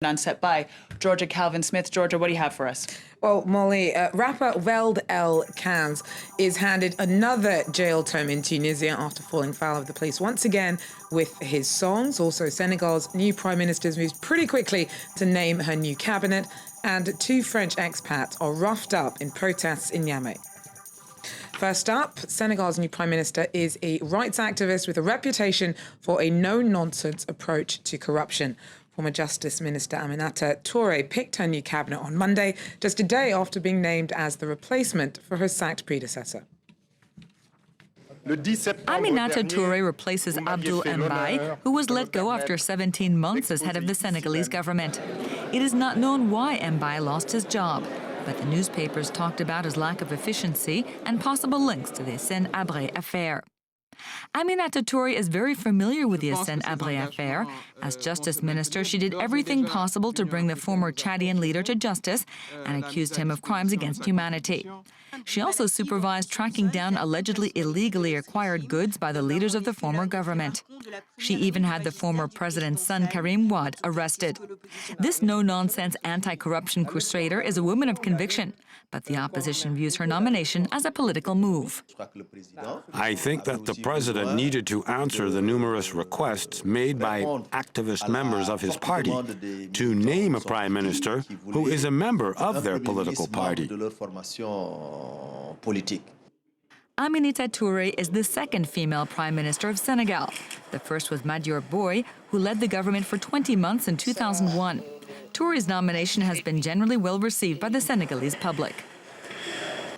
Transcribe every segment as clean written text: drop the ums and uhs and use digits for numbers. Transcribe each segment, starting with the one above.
On set by Georgia Calvin-Smith. Georgia, what do you have for us? Well, Molly, rapper Weld is handed another jail term in Tunisia after falling foul of the police once again with his songs. Also, Senegal's new Prime Minister moves pretty quickly to name her new cabinet, and 2 French expats are roughed up in protests in Niamey. First up, Senegal's new Prime Minister is a rights activist with a reputation for a no-nonsense approach to corruption. Former Justice Minister Aminata Touré picked her new cabinet on Monday, just a day after being named as the replacement for her sacked predecessor. Aminata Touré replaces Abdoul Mbaye, who was let go after 17 months as head of the Senegalese government. It is not known why Mbaye lost his job, but the newspapers talked about his lack of efficiency and possible links to the Hissène Habré affair. Aminata Touré is very familiar with the Hissène Habré affair. As Justice Minister, she did everything possible to bring the former Chadian leader to justice and accused him of crimes against humanity. She also supervised tracking down allegedly illegally acquired goods by the leaders of the former government. She even had the former president's son, Karim Weld, arrested. This no-nonsense anti-corruption crusader is a woman of conviction, but the opposition views her nomination as a political move. I think that the president needed to answer the numerous requests made by activist members of his party to name a prime minister who is a member of their political party. Aminata Touré is the second female prime minister of Senegal. The first was Madior Boye, who led the government for 20 months in 2001. Touré's nomination has been generally well received by the Senegalese public.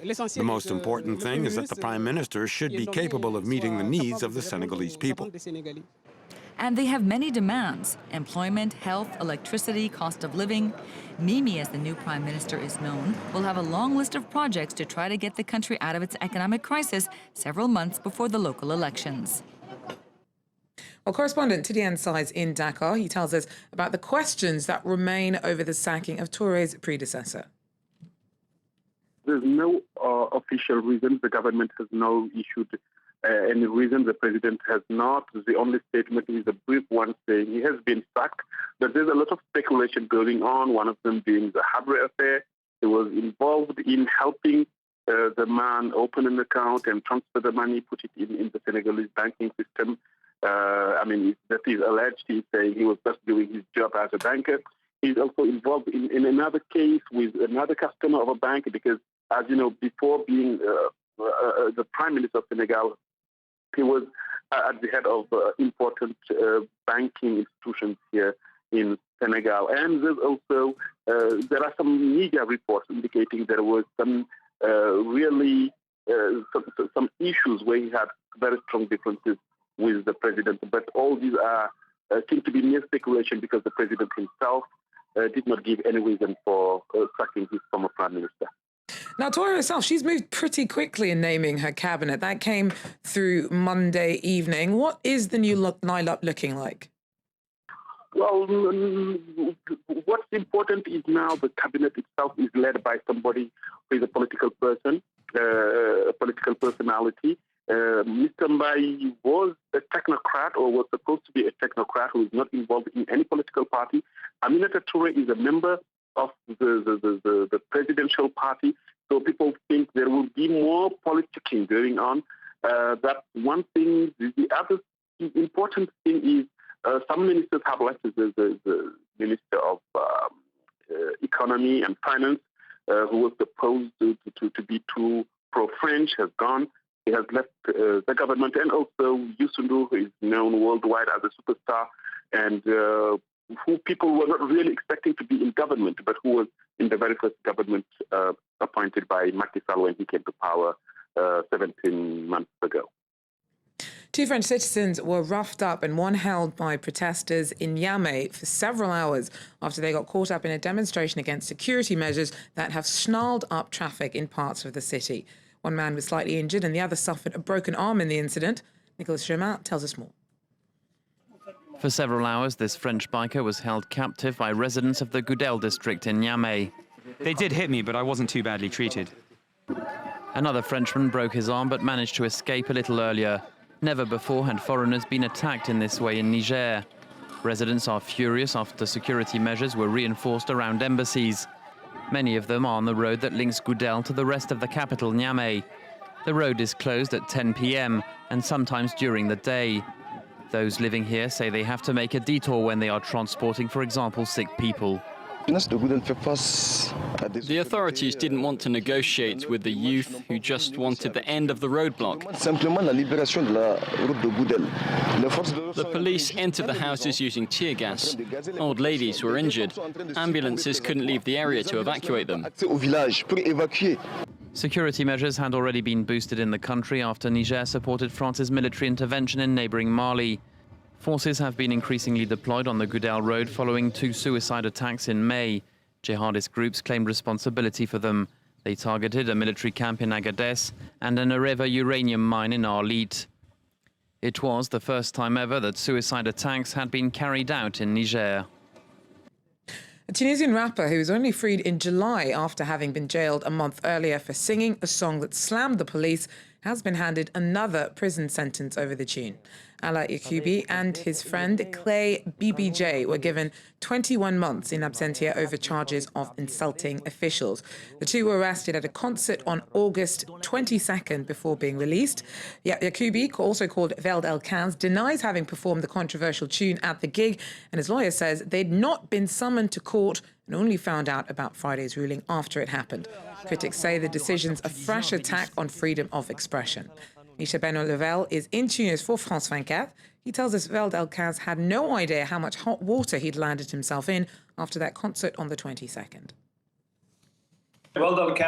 The most important thing is that the prime minister should be capable of meeting the needs of the Senegalese people. And they have many demands: employment, health, electricity, cost of living. Niamey, as the new prime minister is known, will have a long list of projects to try to get the country out of its economic crisis several months before the local elections. Well, correspondent Tidiane Size in Dakar, he tells us about the questions that remain over the sacking of Touré's predecessor. There's no official reason. The government has not issued any reason. The president has not. The only statement is a brief one saying he has been sacked. But there's a lot of speculation going on, one of them being the Habré affair. He was involved in helping the man open an account and transfer the money, put it in the Senegalese banking system. That is alleged. He's saying he was just doing his job as a banker. He's also involved in another case with another customer of a bank because, as you know, before being the Prime Minister of Senegal, he was at the head of important banking institutions here in Senegal. And there's also, there are some media reports indicating there was some some issues where he had very strong differences with the president. But all these seem to be mere speculation because the president himself did not give any reason for sacking his former prime minister. Now, Touré herself, she's moved pretty quickly in naming her cabinet. That came through Monday evening. What is the new lineup looking like? Well, what's important is now the cabinet itself is led by somebody who is a political person, a political personality. Mr. Mbaye was a technocrat, or was supposed to be a technocrat who is not involved in any political party. Aminata Touré is a member of the presidential party, so people think there will be more politicking going on. That's one thing. The other important thing is some ministers have left. The Minister of Economy and Finance, who was supposed to be too pro-French, has gone. He has left the government, and also Youssou, who is known worldwide as a superstar, and who people were not really expecting to be in government, but who was in the very first government appointed by Macky Sall when he came to power 17 months ago. 2 French citizens were roughed up and one held by protesters in Niamey for several hours after they got caught up in a demonstration against security measures that have snarled up traffic in parts of the city. One man was slightly injured and the other suffered a broken arm in the incident. Nicolas Germain tells us more. For several hours, this French biker was held captive by residents of the Weld district in Niamey. They did hit me, but I wasn't too badly treated. Another Frenchman broke his arm but managed to escape a little earlier. Never before had foreigners been attacked in this way in Niger. Residents are furious after security measures were reinforced around embassies. Many of them are on the road that links Gudel to the rest of the capital, Niamey. The road is closed at 10 p.m. and sometimes during the day. Those living here say they have to make a detour when they are transporting, for example, sick people. The authorities didn't want to negotiate with the youth who just wanted the end of the roadblock. The police entered the houses using tear gas. Old ladies were injured. Ambulances couldn't leave the area to evacuate them. Security measures had already been boosted in the country after Niger supported France's military intervention in neighboring Mali. Forces have been increasingly deployed on the Gudel road following 2 suicide attacks in May. Jihadist groups claimed responsibility for them. They targeted a military camp in Agadez and an Areva uranium mine in Arlit. It was the first time ever that suicide attacks had been carried out in Niger. A Tunisian rapper who was only freed in July after having been jailed a month earlier for singing a song that slammed the police has been handed another prison sentence over the tune. Ala Yakubi and his friend Clay BBJ were given 21 months in absentia over charges of insulting officials. The two were arrested at a concert on August 22nd before being released. Yakubi, also called Weld denies having performed the controversial tune at the gig, and his lawyer says they'd not been summoned to court and only found out about Friday's ruling after it happened. Critics say the decision's a fresh attack on freedom of expression. Misha Ben-Level is in Tunis for France 24. He tells us Weld had no idea how much hot water he'd landed himself in after that concert on the 22nd. Weld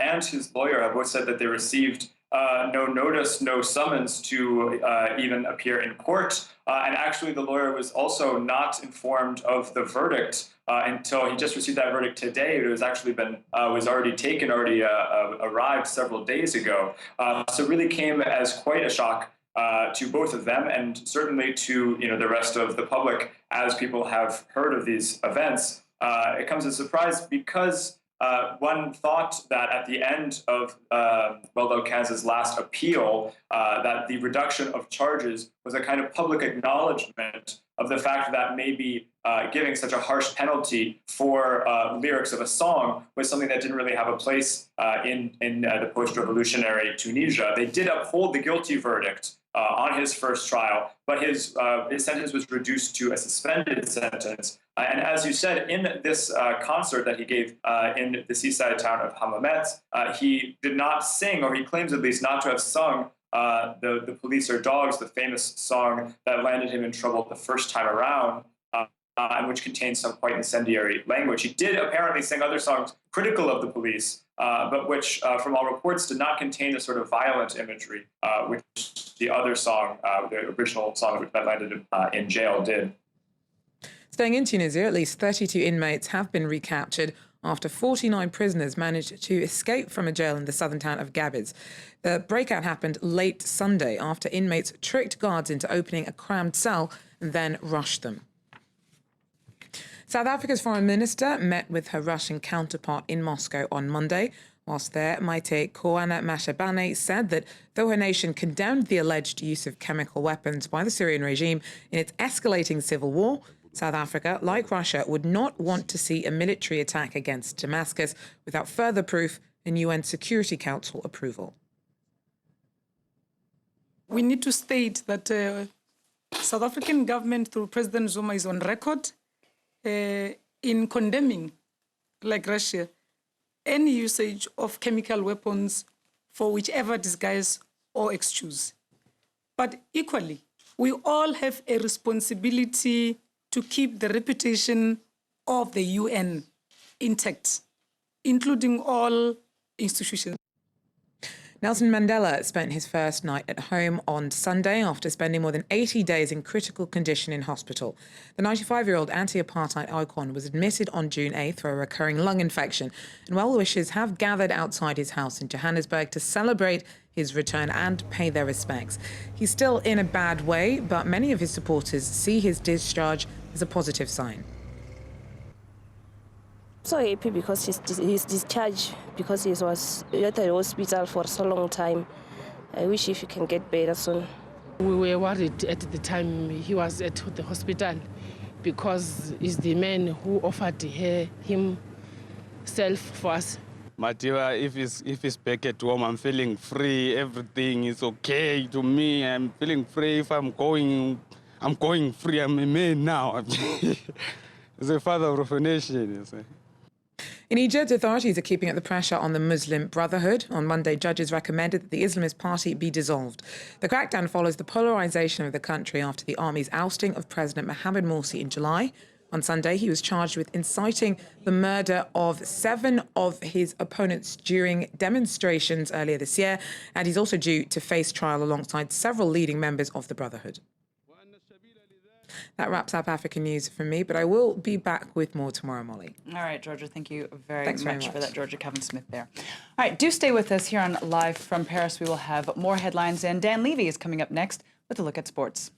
and his lawyer have both said that they received no notice, no summons to even appear in court. And actually, the lawyer was also not informed of the verdict until he just received that verdict today. It was actually was already taken, arrived several days ago. So it really came as quite a shock to both of them, and certainly to the rest of the public as people have heard of these events. It comes as a surprise because one thought that at the end of Weld last appeal, that the reduction of charges was a kind of public acknowledgement of the fact that maybe giving such a harsh penalty for lyrics of a song was something that didn't really have a place in the post-revolutionary Tunisia. They did uphold the guilty verdict on his first trial, but his sentence was reduced to a suspended sentence. And as you said, in this concert that he gave in the seaside town of Hammamet, he did not sing, or he claims at least not to have sung, the Police Are Dogs, the famous song that landed him in trouble the first time around, and which contains some quite incendiary language. He did apparently sing other songs critical of the police, but which, from all reports, did not contain the sort of violent imagery which the other song, the original song that landed him in jail, did. Staying in Tunisia, at least 32 inmates have been recaptured after 49 prisoners managed to escape from a jail in the southern town of Gabes. The breakout happened late Sunday after inmates tricked guards into opening a crammed cell and then rushed them. South Africa's foreign minister met with her Russian counterpart in Moscow on Monday. Whilst there, Maite Koana Mashabane said that though her nation condemned the alleged use of chemical weapons by the Syrian regime in its escalating civil war, South Africa, like Russia, would not want to see a military attack against Damascus without further proof and UN Security Council approval. We need to state that South African government through President Zuma is on record in condemning, like Russia, any usage of chemical weapons for whichever disguise or excuse. But equally, we all have a responsibility to keep the reputation of the UN intact, including all institutions. Nelson Mandela spent his first night at home on Sunday after spending more than 80 days in critical condition in hospital. The 95-year-old anti-apartheid icon was admitted on June 8th for a recurring lung infection, and well-wishers have gathered outside his house in Johannesburg to celebrate his return and pay their respects. He's still in a bad way, but many of his supporters see his discharge as a positive sign. So happy because he's discharged, because he was at the hospital for so long time. I wish if he can get better soon. We were worried at the time he was at the hospital. because it's the man who offered himself for us. Matiwa, if he's back at home, I'm feeling free. Everything is okay to me. I'm feeling free. If I'm going free. I'm a man now. He's a father of a nation, you see. In Egypt, authorities are keeping up the pressure on the Muslim Brotherhood. On Monday, judges recommended that the Islamist party be dissolved. The crackdown follows the polarisation of the country after the army's ousting of President Mohamed Morsi in July. On Sunday, he was charged with inciting the murder of 7 of his opponents during demonstrations earlier this year, and he's also due to face trial alongside several leading members of the Brotherhood. That wraps up African news from me, but I will be back with more tomorrow, Molly. All right, Georgia, thank you very Thanks much very for that, Georgia Calvin-Smith there. All right, do stay with us here on Live from Paris. We will have more headlines, and Dan Levy is coming up next with a look at sports.